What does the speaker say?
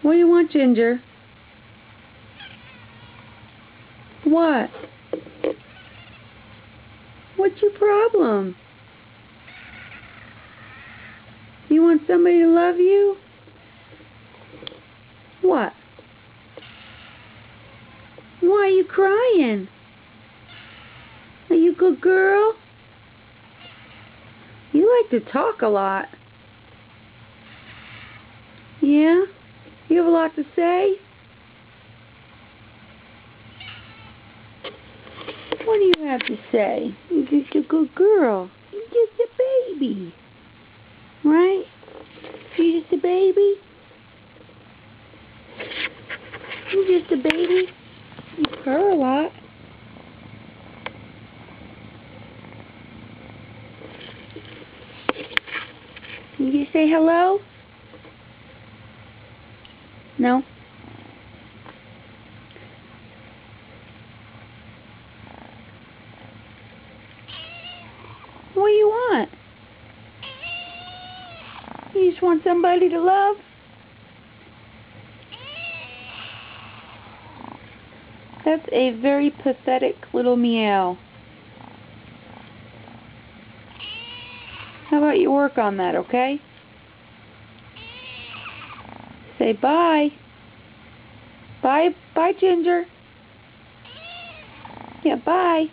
What do you want, Ginger? What? What's your problem? You want somebody to love you? What? Why are you crying? Are you a good girl? You like to talk a lot. Yeah? You have a lot to say? What do you have to say? You're just a good girl. You're just a baby. Right? You're just a baby? You're just a baby? You purr a lot. Can you say hello? No? What do you want? You just want somebody to love? That's a very pathetic little meow. How about you work on that, okay? Say bye. Bye, Ginger. Yeah, bye.